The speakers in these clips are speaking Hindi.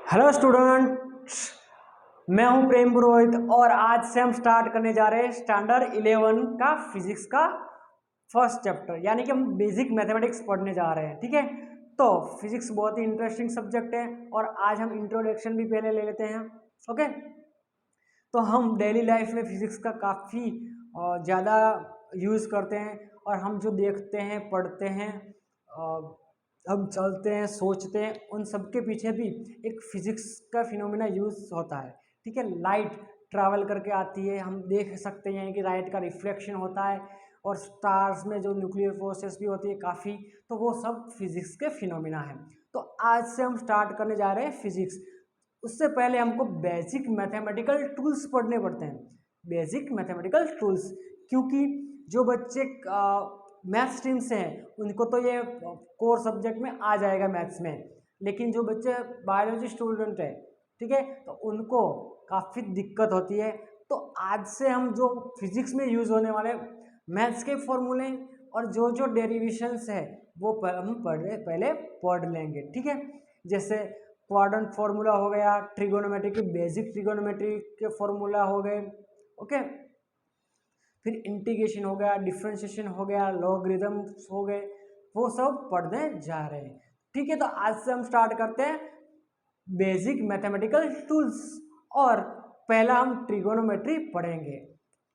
हेलो स्टूडेंट्स, मैं हूं प्रेम पुरोहित और आज से हम स्टार्ट करने जा रहे हैं स्टैंडर्ड 11 का फिजिक्स का फर्स्ट चैप्टर, यानी कि हम बेसिक मैथमेटिक्स पढ़ने जा रहे हैं। ठीक है, तो फिजिक्स बहुत ही इंटरेस्टिंग सब्जेक्ट है और आज हम इंट्रोडक्शन भी पहले ले लेते हैं। ओके, तो हम डेली लाइफ में फिजिक्स का काफ़ी ज़्यादा यूज़ करते हैं और हम जो देखते हैं, पढ़ते हैं, हम चलते हैं, सोचते हैं, उन सब के पीछे भी एक फिजिक्स का फिनोमिना यूज़ होता है। ठीक है, लाइट ट्रैवल करके आती है, हम देख सकते हैं कि लाइट का रिफ्लेक्शन होता है और स्टार्स में जो न्यूक्लियर फोर्सेस भी होती है काफ़ी, तो वो सब फिजिक्स के फिनोमिना है। तो आज से हम स्टार्ट करने जा रहे हैं फिजिक्स। उससे पहले हमको बेसिक मैथमेटिकल टूल्स पढ़ने पड़ते हैं। बेसिक मैथमेटिकल टूल्स, क्योंकि जो बच्चे मैथ स्ट्रीम से हैं उनको तो ये कोर सब्जेक्ट में आ जाएगा मैथ्स में, लेकिन जो बच्चे बायोलॉजी स्टूडेंट है, ठीक है, तो उनको काफ़ी दिक्कत होती है। तो आज से हम जो फिजिक्स में यूज़ होने वाले मैथ्स के फॉर्मूले और जो जो डेरिवेशंस है वो हम पहले पढ़ लेंगे। ठीक है, जैसे क्वाड्रेंट फार्मूला हो गया, ट्रिगोनोमेट्री के बेसिक ट्रिगोनोमेट्री के फॉर्मूला हो गए। ओके, फिर इंटीग्रेशन हो गया, डिफरेंशिएशन हो गया, लॉगरिदम्स हो गए, वो सब पढ़ने जा रहे हैं। ठीक है, तो आज से हम स्टार्ट करते हैं बेसिक मैथमेटिकल टूल्स और पहला हम ट्रिगोनोमेट्री पढ़ेंगे।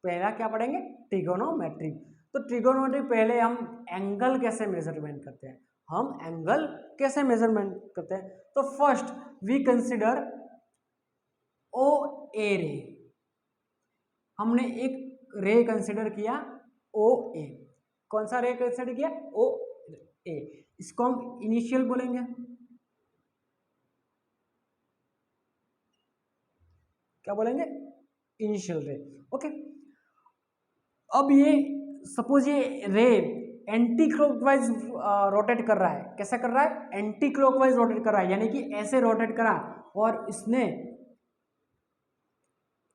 पहला क्या पढ़ेंगे? ट्रिगोनोमेट्री। तो ट्रिगोनोमेट्री पहले हम एंगल कैसे मेजरमेंट करते हैं, हम एंगल कैसे मेजरमेंट करते हैं। तो फर्स्ट वी कंसिडर ओ ए रे। हमने एक रे कंसिडर किया ओ ए। कौन सा रे कंसिडर किया? ओ ए। इसको हम इनिशियल बोलेंगे। क्या बोलेंगे? इनिशियल रे। ओके, अब ये सपोज ये रे एंटी क्लॉकवाइज रोटेट कर रहा है। कैसा कर रहा है? एंटी क्लॉकवाइज रोटेट कर रहा है, यानी कि ऐसे रोटेट करा और इसने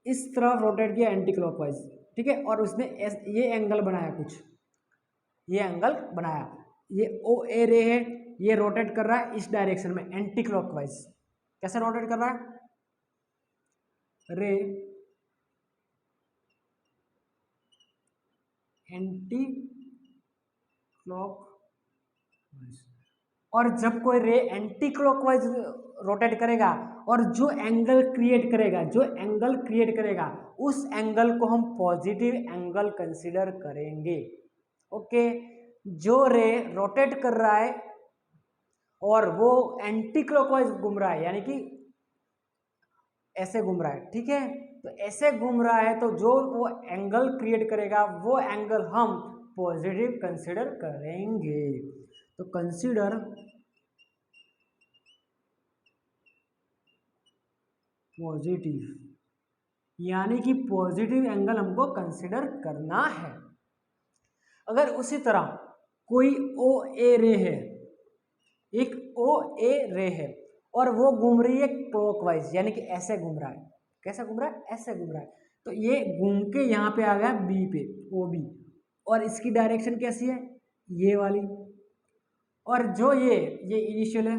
इस तरफ रोटेट किया एंटी क्लॉकवाइज। ठीक है, और उसने ये एंगल बनाया, कुछ ये एंगल बनाया। ये ओ ए रे है, ये रोटेट कर रहा है इस डायरेक्शन में एंटी क्लॉकवाइज। कैसे रोटेट कर रहा है? रे एंटी क्लॉकवाइज, और जब कोई रे एंटी क्लॉकवाइज रोटेट करेगा और जो एंगल क्रिएट करेगा, उस एंगल को हम पॉजिटिव एंगल कंसीडर करेंगे। ओके, जो रे रोटेट कर रहा है और वो एंटी क्लॉकवाइज घूम रहा है, यानी कि ऐसे घूम रहा है। ठीक है, तो ऐसे घूम रहा है, तो जो वो एंगल क्रिएट करेगा वो एंगल हम पॉजिटिव कंसीडर करेंगे। तो कंसीडर पॉजिटिव, यानी कि पॉजिटिव एंगल हमको कंसीडर करना है। अगर उसी तरह कोई ओ ए रे है, एक ओ ए रे है और वो घूम रही है क्लॉकवाइज, यानी कि ऐसे घूम रहा है। कैसे घूम रहा है? ऐसे घूम रहा है। तो ये घूम के यहाँ पे आ गया बी पे, ओ बी, और इसकी डायरेक्शन कैसी है? ये वाली। और जो ये इनिशियल है,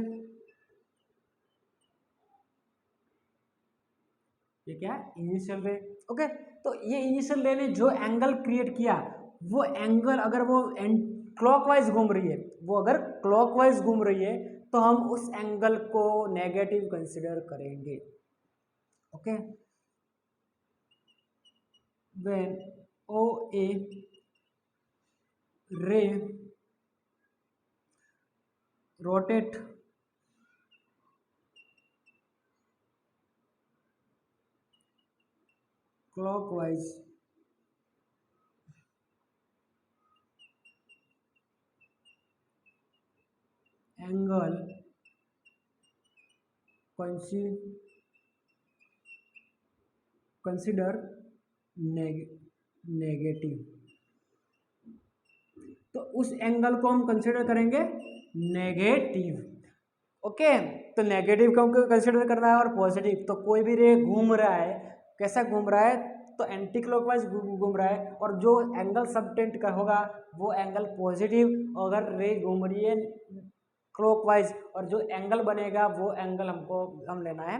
ये क्या है? इनिशियल रे। ओके, तो ये इनिशियल रे ने जो एंगल क्रिएट किया, वो एंगल अगर वो क्लॉकवाइज घूम रही है, तो हम उस एंगल को नेगेटिव कंसीडर करेंगे। ओके, व्हेन ओ ए रे rotate clockwise angle consider negative. तो उस एंगल को हम कंसिडर करेंगे नेगेटिव। ओके, तो नेगेटिव को हमको कंसिडर करना है और पॉजिटिव। तो कोई भी रे घूम रहा है, कैसा घूम रहा है? तो एंटी क्लॉकवाइज घूम रहा है, और जो एंगल सबटेंड का होगा वो एंगल पॉजिटिव। अगर रे घूम रही है क्लॉकवाइज, और जो एंगल बनेगा वो एंगल हम लेना है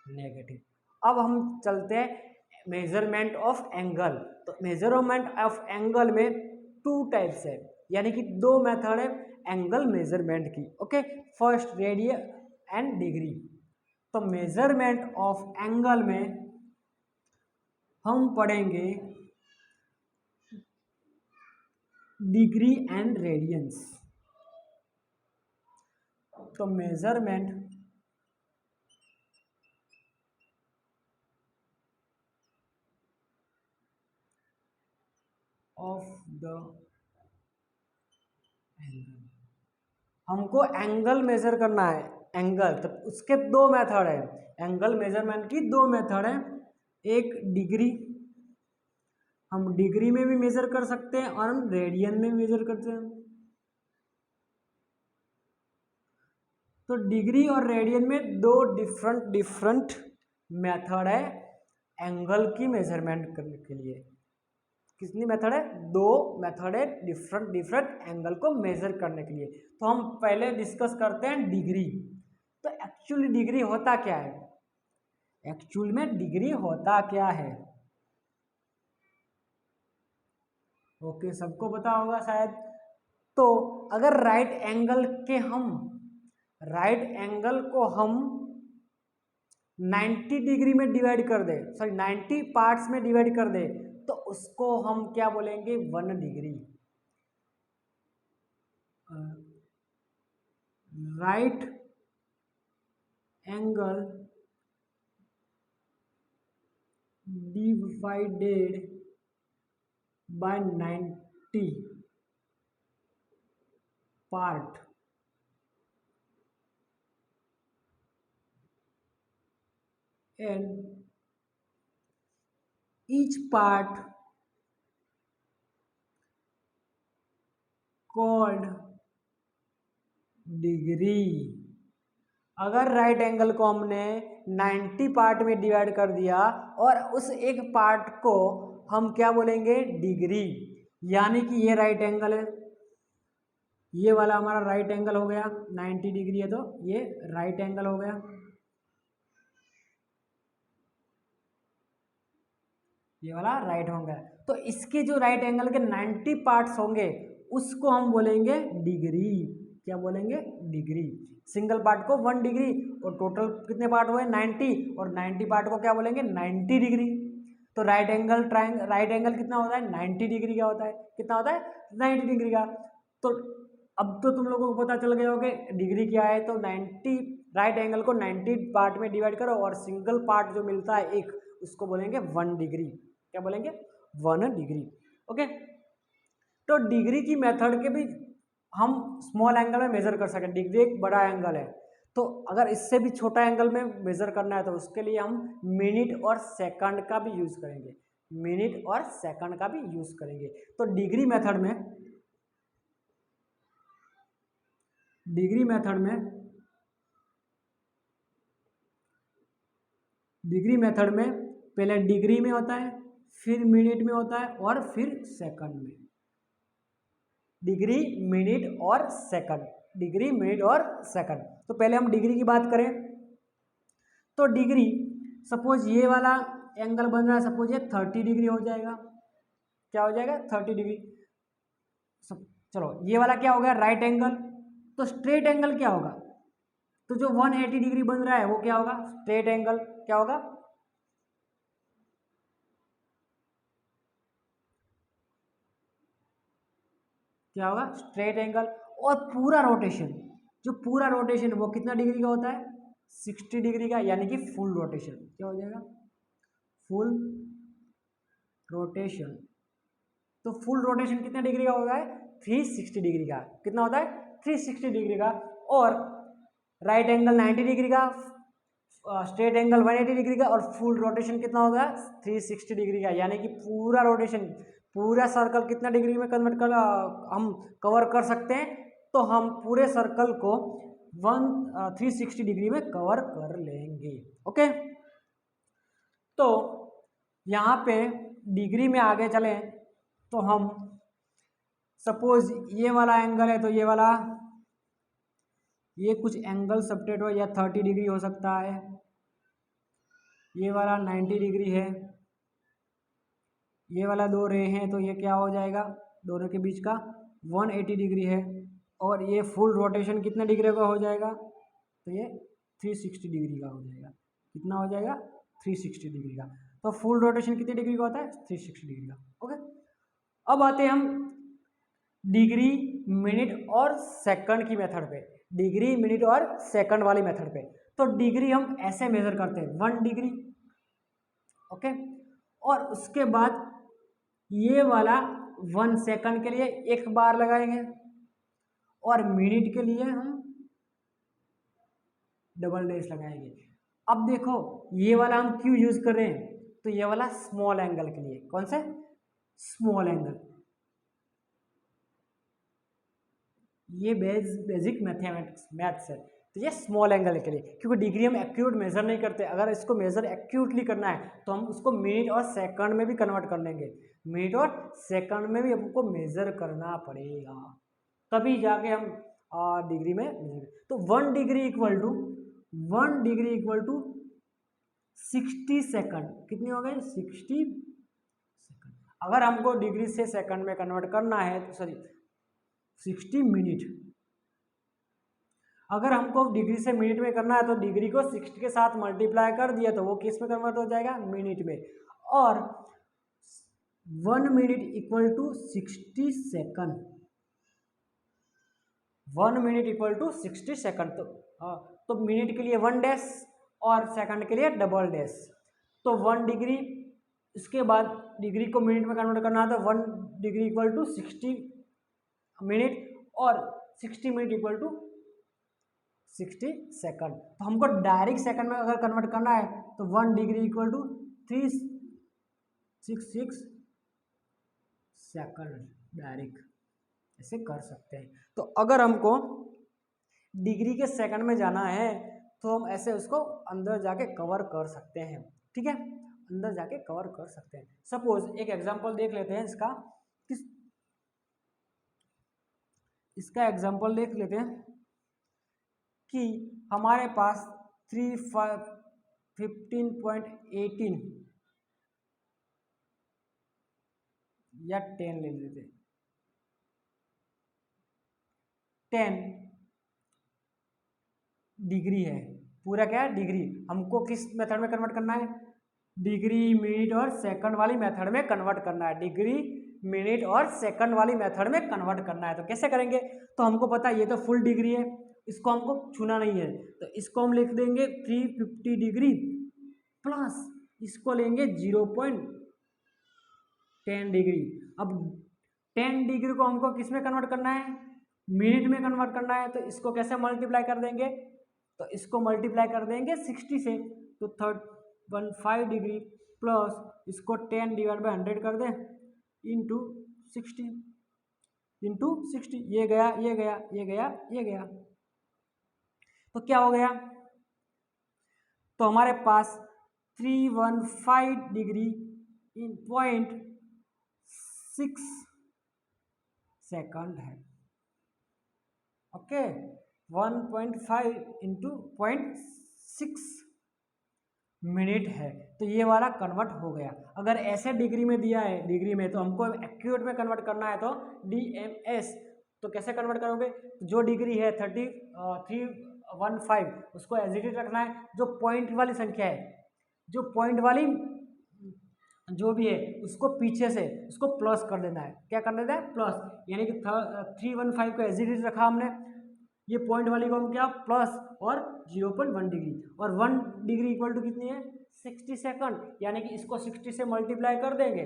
नेगेटिव। अब हम चलते हैं मेजरमेंट ऑफ एंगल। तो मेजरमेंट ऑफ एंगल में 2 टाइप्स है, यानी कि 2 मेथड है एंगल मेजरमेंट की। Okay, first radian and degree. तो मेजरमेंट ऑफ एंगल में हम पढ़ेंगे डिग्री एंड रेडियंस। तो मेजरमेंट ऑफ द एंगल, हमको एंगल मेजर करना है, एंगल। तो उसके 2 मेथड है, एंगल मेजरमेंट की 2 मेथड है। एक डिग्री, हम डिग्री में भी मेजर कर सकते हैं और हम रेडियन में मेजर करते हैं। तो डिग्री और रेडियन में 2 डिफरेंट मेथड है एंगल की मेजरमेंट करने के लिए। कितनी मेथड है? 2 मेथड है डिफरेंट एंगल को मेजर करने के लिए। तो हम पहले डिस्कस करते हैं डिग्री। तो एक्चुअली डिग्री होता क्या है? एक्चुअल में डिग्री होता क्या है? ओके, सबको पता होगा शायद। तो अगर राइट एंगल को हम 90 डिग्री में डिवाइड कर दे, सॉरी 90 पार्ट्स में डिवाइड कर दे, तो उसको हम क्या बोलेंगे? 1 degree. Right angle divided by 90 part and each part called degree. अगर राइट एंगल को हमने 90 पार्ट में डिवाइड कर दिया और उस एक पार्ट को हम क्या बोलेंगे? डिग्री। यानी कि ये राइट एंगल है, ये वाला हमारा राइट एंगल हो गया, 90 डिग्री है तो ये राइट एंगल हो गया, ये वाला राइट होंगे। तो इसके जो राइट एंगल के 90 पार्ट्स होंगे उसको हम बोलेंगे डिग्री। क्या बोलेंगे? डिग्री। सिंगल पार्ट को 1 डिग्री और टोटल कितने पार्ट हुए? 90, और 90 पार्ट को क्या बोलेंगे? 90 डिग्री। तो राइट एंगल कितना होता है? 90 डिग्री का होता है। कितना होता है? 90 डिग्री का। तो अब तो तुम लोगों को पता चल गया होगा डिग्री क्या है। तो 90 राइट एंगल को 90 पार्ट में डिवाइड करो और सिंगल पार्ट जो मिलता है एक, उसको बोलेंगे 1 डिग्री। क्या बोलेंगे? 1 डिग्री। ओके, तो डिग्री की मेथड के भी हम स्मॉल एंगल में मेजर कर सकें। डिग्री एक बड़ा एंगल है, तो अगर इससे भी छोटा एंगल में मेजर करना है तो उसके लिए हम मिनट और सेकंड का भी यूज करेंगे। मिनट और सेकंड का भी यूज करेंगे। तो डिग्री मेथड में पहले डिग्री में होता है, फिर मिनट में होता है और फिर सेकंड में। डिग्री, मिनट और सेकंड, डिग्री, मिनट और सेकंड। तो पहले हम डिग्री की बात करें तो डिग्री, सपोज ये वाला एंगल बन रहा है, सपोज ये 30 डिग्री हो जाएगा। क्या हो जाएगा? 30 डिग्री। चलो ये वाला क्या हो गया? Right angle. तो स्ट्रेट एंगल क्या होगा? तो जो 180 डिग्री बन रहा है वो क्या होगा? Straight angle. क्या होगा? क्या होगा? Straight angle. और पूरा रोटेशन, जो पूरा रोटेशन वो कितना डिग्री का होता है? 60 डिग्री का, यानी कि फुल रोटेशन। क्या हो जाएगा? Full rotation. तो फुल रोटेशन कितना डिग्री का होता है? 360 डिग्री का। कितना होता है? 360 डिग्री का। और राइट एंगल 90 डिग्री का, स्ट्रेट एंगल 180 डिग्री का, और फुल रोटेशन कितना होगा? 360 डिग्री का। यानी कि पूरा रोटेशन, पूरा सर्कल कितना डिग्री में कन्वर्ट कर हम कवर कर सकते हैं? तो हम पूरे सर्कल को 360 डिग्री में कवर कर लेंगे। ओके, तो यहाँ पे डिग्री में आगे चलें तो हम सपोज ये वाला एंगल है, तो ये वाला ये कुछ एंगल सबटेट हो, या 30 डिग्री हो सकता है, ये वाला 90 डिग्री है, ये वाला दो रे हैं तो ये क्या हो जाएगा, दोनों के बीच का 180 डिग्री है, और ये फुल रोटेशन कितने डिग्री का हो जाएगा, तो ये 360 डिग्री का हो जाएगा। कितना हो जाएगा, 360 डिग्री का। तो फुल रोटेशन कितने डिग्री का होता है, 360 डिग्री का। ओके, अब आते हैं हम डिग्री, मिनट और सेकंड की मेथड पे, डिग्री, मिनट और सेकंड वाली मेथड पे। तो डिग्री हम ऐसे मेजर करते हैं, 1 डिग्री। ओके, और उसके बाद ये वाला 1 सेकंड के लिए 1 बार लगाएंगे, और मिनट के लिए हम डबल डैश लगाएंगे। अब देखो ये वाला हम क्यों यूज कर रहे हैं, तो ये वाला स्मॉल एंगल के लिए। कौन सा, स्मॉल एंगल। ये बेसिक मैथमेटिक्स मैथ्स है, तो ये स्मॉल एंगल के लिए, क्योंकि डिग्री हम एक्यूरेट मेजर नहीं करते। अगर इसको मेजर एक्यूरेटली करना है तो हम उसको मिनट और सेकंड में भी कन्वर्ट कर लेंगे, मिनट और सेकंड में भी हमको मेजर करना पड़ेगा, तभी जाके हम डिग्री में मेजर। तो 1 degree equal to 1 degree equal to 60 second. कितनी हो गई, 60 सेकंड। अगर हमको डिग्री से सेकंड में कन्वर्ट करना है तो सॉरी 60 मिनट। अगर हमको डिग्री से मिनट में करना है तो डिग्री को 60 के साथ मल्टीप्लाई कर दिया तो वो किस में कन्वर्ट हो जाएगा, मिनट में। और 1 minute equal to 60 second, 1 minute equal to 60 second. तो मिनट के लिए 1 डैश और सेकंड के लिए डबल डैश। तो 1 डिग्री, इसके बाद डिग्री को मिनट में कन्वर्ट करना है तो 1 डिग्री इक्वल टू 60 मिनट, और 60 मिनट इक्वल टू 60 सेकंड। तो हमको डायरेक्ट सेकंड में अगर कन्वर्ट करना है तो 1 degree equal to 366 second, direct ऐसे कर सकते हैं। तो अगर हमको डिग्री के सेकंड में जाना है तो हम ऐसे उसको अंदर जाके कवर कर सकते हैं, ठीक है, अंदर जाके कवर कर सकते हैं। सपोज एक एग्जांपल देख लेते हैं इसका, इसका एग्जांपल देख लेते हैं कि हमारे पास 15.18 या 10 ले लेते हैं, 10 डिग्री है, पूरा क्या है, डिग्री। हमको किस मेथड में कन्वर्ट करना है, डिग्री, मिनट और सेकंड वाली मेथड में कन्वर्ट करना है, डिग्री, मिनट और सेकंड वाली मेथड में कन्वर्ट करना है। तो कैसे करेंगे, तो हमको पता है ये तो फुल डिग्री है, इसको हमको छूना नहीं है, तो इसको हम लिख देंगे 350 डिग्री प्लस इसको लेंगे 0.10 डिग्री। अब 10 डिग्री को हमको किस में कन्वर्ट करना है, मिनट में कन्वर्ट करना है, तो इसको कैसे मल्टीप्लाई कर देंगे, तो इसको मल्टीप्लाई कर देंगे 60 से, तो 15 डिग्री प्लस इसको 10 डिवाइड बाई 100 कर दें इंटू 60, ये गया, ये गया, ये गया, ये गया, तो क्या हो गया, तो हमारे पास 315 डिग्री इन 0.6 सेकंड है। ओके, 1.5 इंटू 0.6 मिनट है, तो ये वाला कन्वर्ट हो गया। अगर ऐसे डिग्री में दिया है, डिग्री में, तो हमको एक्यूरेट में कन्वर्ट करना है तो DMS। तो कैसे कन्वर्ट करोगे, जो डिग्री है 315 उसको एज इट इज रखना है, जो पॉइंट वाली संख्या है, जो पॉइंट वाली जो भी है उसको पीछे से उसको प्लस कर देना है। क्या कर देना है, प्लस, यानी कि 315 को एज इट इज रखा हमने, ये पॉइंट वाली को हम क्या प्लस और 0.1 डिग्री, और 1 डिग्री इक्वल टू कितनी है, 60 सेकंड, यानी कि इसको 60 से मल्टीप्लाई कर देंगे।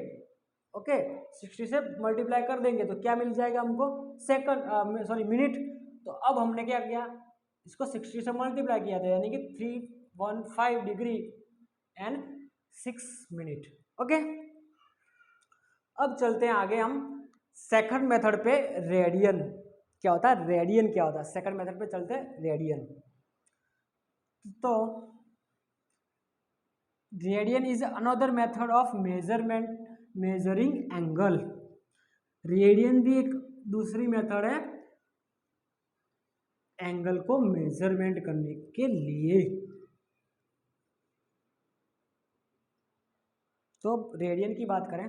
ओके, 60 से मल्टीप्लाई कर देंगे तो क्या मिल जाएगा हमको, सेकंड, सॉरी मिनट। तो अब हमने क्या किया, इसको 60 से मल्टीप्लाई किया था, यानी कि 315 डिग्री एंड 6 मिनट। ओके, अब चलते हैं आगे हम सेकंड मेथड पे, रेडियन क्या होता है, रेडियन क्या होता है, सेकंड मेथड पे चलते हैं, रेडियन। तो radian is another method of measuring angle. Radian भी एक दूसरी मेथड है एंगल को मेजरमेंट करने के लिए। तो रेडियन की बात करें,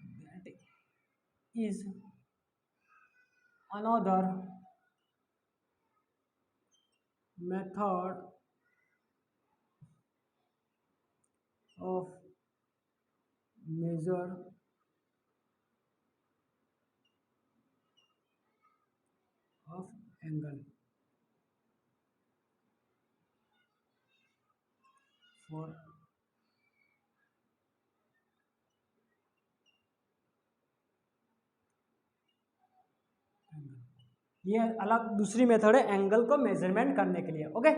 that is another method of measure of angle for ये अलग दूसरी मेथड है एंगल को मेजरमेंट करने के लिए। ओके,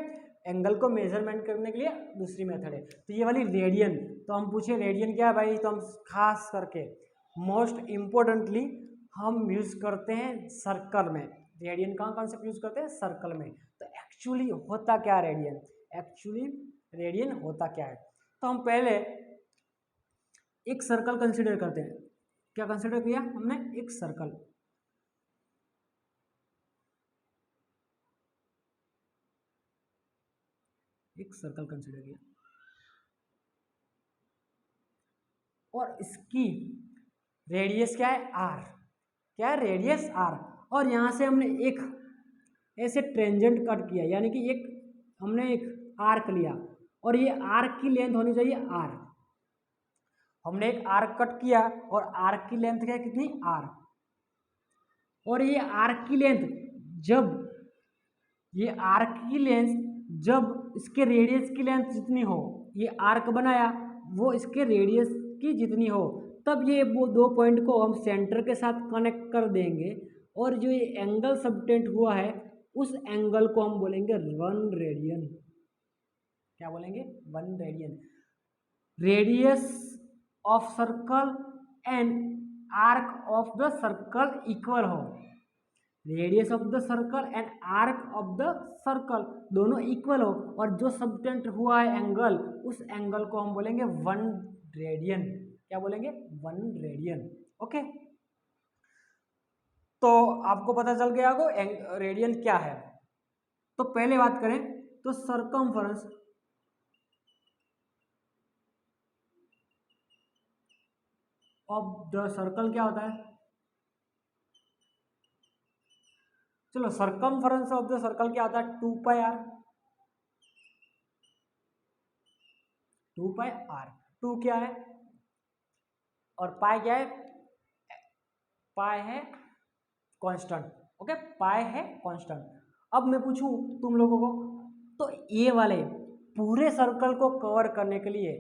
एंगल को मेजरमेंट करने के लिए दूसरी मेथड है। तो ये वाली रेडियन, तो हम पूछे रेडियन क्या है भाई, तो हम खास करके मोस्ट इम्पोर्टेंटली हम यूज करते हैं सर्कल में। रेडियन का कॉन्सेप्ट यूज करते हैं सर्कल में। तो एक्चुअली होता क्या रेडियन, एक्चुअली रेडियन होता क्या है, तो हम पहले एक सर्कल कंसिडर करते हैं। क्या कंसिडर किया हमने, एक सर्कल। एक सर्कल कंसिडर किया और इसकी रेडियस क्या है, आर। क्या है, रेडियस आर। और यहाँ से हमने एक ऐसे टेंजेंट कट किया, यानी कि एक हमने एक आर्क लिया और ये आर्क की लेंथ होनी चाहिए आर। हमने एक आर्क कट किया और आर्क की लेंथ क्या है, कितनी, आर। और ये आर्क की लेंथ जब ये आर्क की लेंथ जब इसके रेडियस की लेंथ जितनी हो, ये आर्क बनाया वो इसके रेडियस की जितनी हो, तब ये वो दो पॉइंट को हम सेंटर के साथ कनेक्ट कर देंगे और जो ये एंगल सबटेंड हुआ है उस एंगल को हम बोलेंगे 1 रेडियन। क्या बोलेंगे, 1 radian. Radius of circle and arc of the circle equal हो, radius of the circle and arc of the circle दोनों इक्वल हो और जो सबटेंड हुआ है एंगल, उस एंगल को हम बोलेंगे 1 रेडियन। क्या बोलेंगे, 1 रेडियन। ओके, तो आपको पता चल गया होगा रेडियन क्या है। तो पहले बात करें तो सरकमफरेंस ऑफ द सर्कल क्या होता है। चलो, सरकमफरेंस ऑफ द सर्कल क्या होता है, 2 पाई आर। 2 पाई आर, 2 क्या है और पाई क्या है, पाई है कांस्टेंट। ओके, पाई है कांस्टेंट। अब मैं पूछूं तुम लोगों को, तो ये वाले पूरे सर्कल को कवर करने के लिए,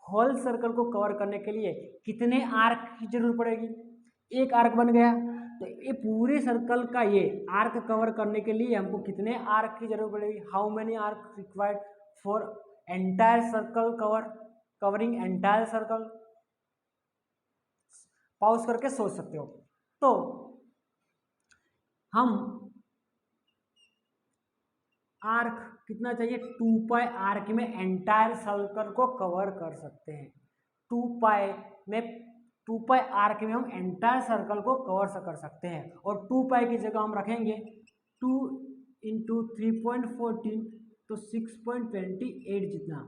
होल सर्कल को कवर करने के लिए कितने आर्क की जरूरत पड़ेगी। एक आर्क बन गया, तो ये पूरे सर्कल का ये आर्क कवर करने के लिए हमको कितने आर्क की जरूरत पड़ेगी, how many arc required for entire circle covering entire circle. Pause करके सोच सकते हो। तो हम आर्क कितना चाहिए, 2 पाई आर्क में एंटायर सर्कल को कवर कर सकते हैं। 2 पाई में 2 पाई आर्क में हम एंटायर सर्कल को कवर कर सकते हैं और 2 पाई की जगह हम रखेंगे 2 इंटू 3.14 तो 6.28 जितना।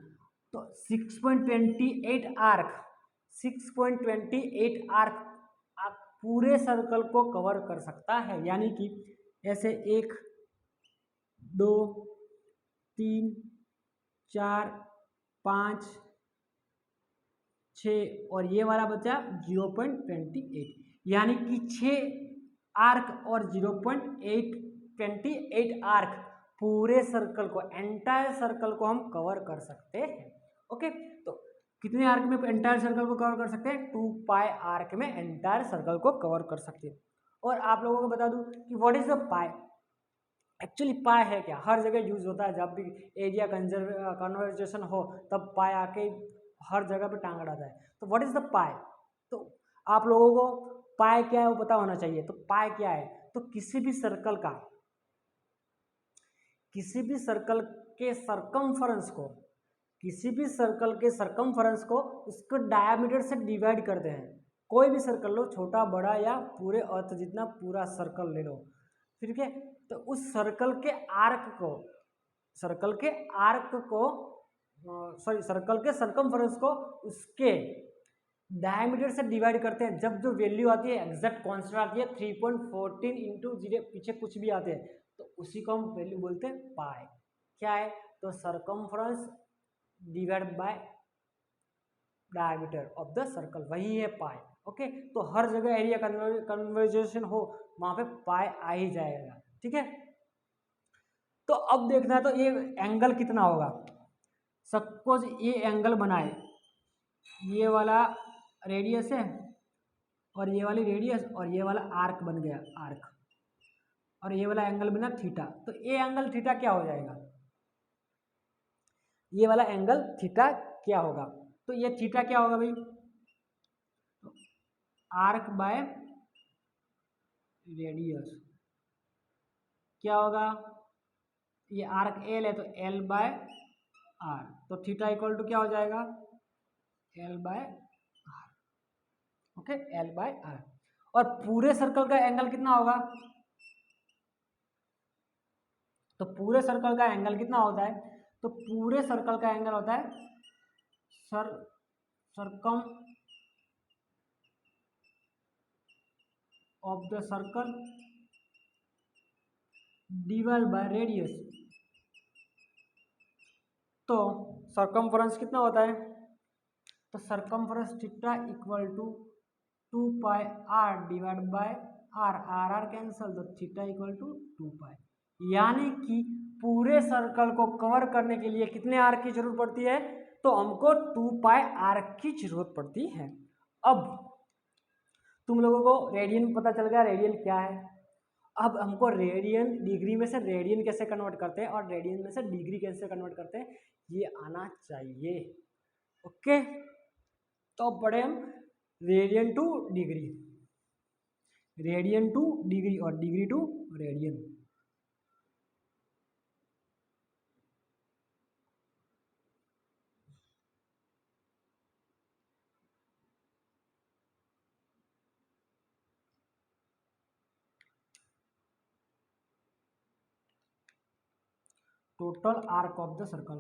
तो 6.28 आर्क 6.28 आर्क आप पूरे सर्कल को कवर कर सकता है। यानी कि ऐसे 1 2 3 4 5 6 और ये वाला बचा 0.28, यानी कि 6 आर्क और 0.828 आर्क पूरे सर्कल को, एंटायर सर्कल को हम कवर कर सकते हैं। ओके, तो कितने आर्क में एंटायर सर्कल को कवर कर सकते हैं, 2 पाई आर्क में एंटायर सर्कल को कवर कर सकते हैं। और आप लोगों को बता दूं कि what is the pi. Actually pi है क्या, हर जगह यूज होता है, जब भी एरिया कन्वर्जेशन हो तब पाई आके हर जगह पे टांगा रहता है। तो व्हाट इज द पाई, तो आप लोगों को पाई क्या है वो पता होना चाहिए। तो पाई क्या है, तो किसी भी सर्कल का, किसी भी सर्कल के सरकमफरेंस को, किसी भी सर्कल के सरकमफेरेंस को उसको डायमीटर से डिवाइड करते हैं। कोई भी सर्कल लो, छोटा बड़ा या पूरे अर्थ जितना पूरा सर्कल ले लो, ठीक है। तो उस सर्कल के आर्क को सर्कल के सरकमफेरेंस को उसके डायमीटर से डिवाइड करते हैं। जब जो वैल्यू आती है एग्जैक्ट कांस्टेंट आती है 3.14 इंटू 0, पीछे कुछ भी आते हैं तो उसी को हम वैल्यू बोलते हैं पाई। क्या है? तो circumference divide by diameter of the circle, वही है पाई। ओके, तो हर जगह एरिया कन्वर्जेशन हो वहां पे पाई आ ही जाएगा, ठीक है। तो अब देखना है तो ये एंगल कितना होगा। सपोज ये एंगल बनाए, ये वाला रेडियस है और ये वाली रेडियस और ये वाला आर्क बन गया, आर्क, और ये वाला एंगल बना थीटा। तो ये एंगल थीटा क्या हो जाएगा? ये वाला एंगल थीटा क्या होगा? तो ये थीटा क्या होगा भाई? आर्क बाय रेडियस क्या होगा? ये आर्क एल है तो एल बाय आर, तो थीटा इक्वल टू क्या हो जाएगा? L by R. Okay, L by R. और पूरे सर्कल का एंगल कितना होगा? तो पूरे सर्कल का एंगल कितना होता है? तो पूरे सर्कल का एंगल होता है circum of the circle divide by radius. तो सरकमफेरेंस कितना होता है? तो circumference theta equal to 2 pi R divide by R, R R cancel, तो थीटा इक्वल टू 2 पाई। यानी कि पूरे सर्कल को कवर करने के लिए कितने आर की जरूरत पड़ती है? तो हमको 2 पाई आर की जरूरत पड़ती है। अब तुम लोगों को रेडियन पता चल गया, रेडियन क्या है। अब हमको रेडियन, डिग्री में से रेडियन कैसे कन्वर्ट करते हैं और रेडियन में से डिग्री कैसे कन्वर्ट करते हैं, ये आना चाहिए। ओके, तो अब पढ़े हम radian to degree, radian to degree और degree to radian. Total arc of the circle,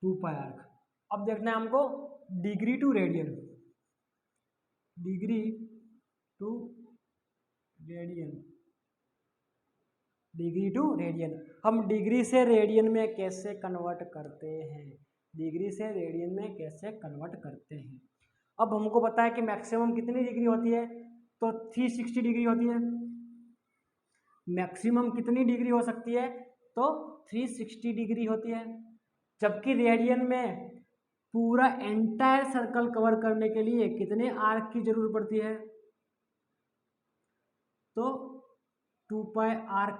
two pi arc. अब देखना है हमको degree to radian, degree to radian, degree to radian. हम डिग्री से रेडियन में कैसे कन्वर्ट करते हैं, डिग्री से रेडियन में कैसे कन्वर्ट करते हैं। अब हमको पता है कि मैक्सिमम कितनी डिग्री होती है, तो 360 डिग्री होती है। मैक्सिमम कितनी डिग्री हो सकती है? तो 360 डिग्री होती है। जबकि रेडियन में पूरा एंटायर सर्कल कवर करने के लिए कितने आर्क की जरूरत पड़ती है? तो 2 पाई आर्क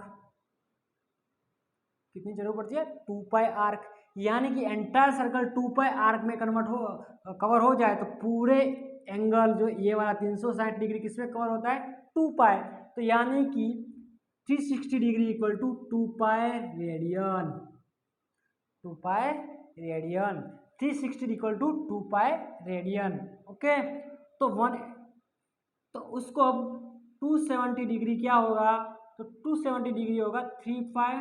कितनी जरूरत पड़ती है? 2 पाई आर्क। यानी कि एंटायर सर्कल 2 पाई आर्क में कवर हो जाए तो पूरे एंगल जो ये वाला 360 डिग्री किसमें कवर होता है? 2 पाई। तो यानी कि 360 degree equal to 2 pi radian, 2 pi radian, 360 equal to 2 pi radian. Okay, तो तो उसको अब 270 डिग्री क्या होगा? तो 270 डिग्री होगा 3 पाई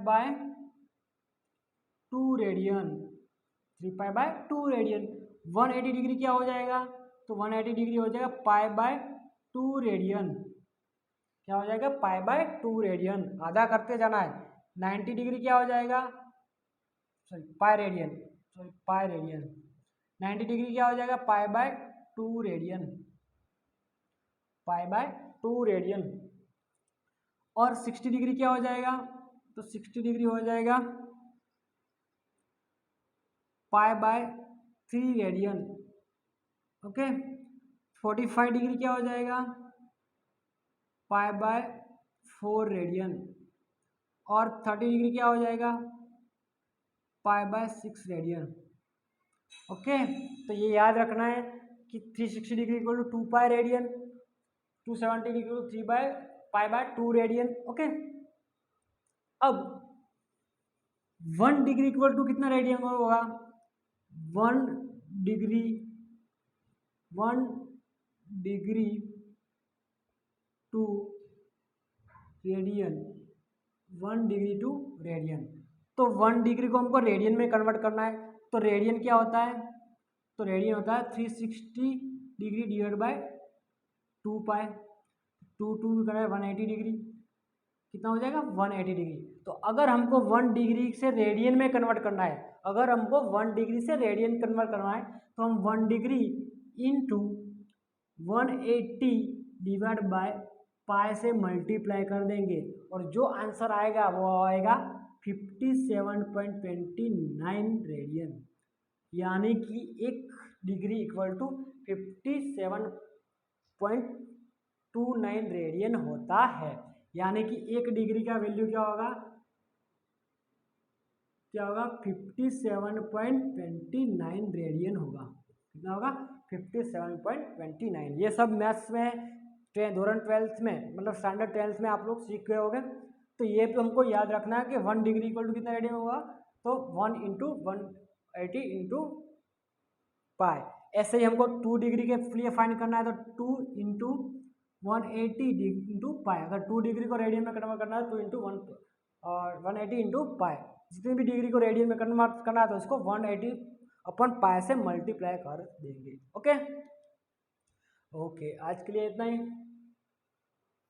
by 2 radian, 3 pi by 2 radian. 180 degree क्या हो जाएगा? तो 180 डिग्री हो जाएगा पाई बाय 2 रेडियन। क्या हो जाएगा? पाई बाय 2 रेडियन। आधा करते जाना है। 90 डिग्री क्या हो जाएगा? Sorry pi radian, sorry pi radian. 90 degree क्या हो जाएगा? पाई by 2 radian, pi by 2 radian. और 60 डिग्री क्या हो जाएगा? तो 60 डिग्री हो जाएगा pi by 3 radian. Okay, 45 degree क्या हो जाएगा, पाई बाय 4 रेडियन। और 30 डिग्री क्या हो जाएगा, पाई बाय 6 रेडियन। ओके, तो ये याद रखना है कि 360 degree equal to 2 pi radian, 270 degree equal to 3 by pi by 2 radian. Okay, अब 1 डिग्री इक्वल टू कितना रेडियन होगा, 1 degree, 1 degree to radian, 1 degree to radian. तो 1 डिग्री को हमको रेडियन में कन्वर्ट करना है, तो रेडियन क्या होता है, तो रेडियन होता है 360 डिग्री डिवाइड बाय 2 पाई, 2 करें 180 डिग्री, कितना हो जाएगा 180 डिग्री। तो अगर हमको 1 डिग्री से रेडियन में कन्वर्ट करना है, अगर हमको 1 डिग्री से रेडियन कन्वर्ट करना है, तो हम 1 degree into 180 divide by pi से मल्टीप्लाई कर देंगे, और जो आंसर आएगा वो आएगा 57.29 रेडियन। यानी कि 1 डिग्री इक्वल टू 57.29 रेडियन होता है। यानी कि 1 डिग्री का वैल्यू क्या होगा, 57.29 रेडियन होगा। कितना होगा, 57.29। ये सब मैथ्स में धोरण 12th में, मतलब स्टैंडर्ड 12th में आप लोग सीख गए होंगे। तो ये तो हमको याद रखना है कि 1 डिग्री इक्वल टू कितना रेडियन होगा, तो 1 इंटू 180 इंटू पाई। ऐसे ही हमको 2 डिग्री के लिए फाइंड करना है, तो 2 इंटू 180 इंटू पाई। अगर 2 डिग्री को रेडियन में कन्वर्ट करना है, 2 इंटू 1 और 180 इंटू पाई। जितनी भी डिग्री को रेडियन में कन्वर्ट करना है, तो इसको 180 अपन पाई से मल्टीप्लाई कर देंगे। ओके, आज के लिए इतना ही।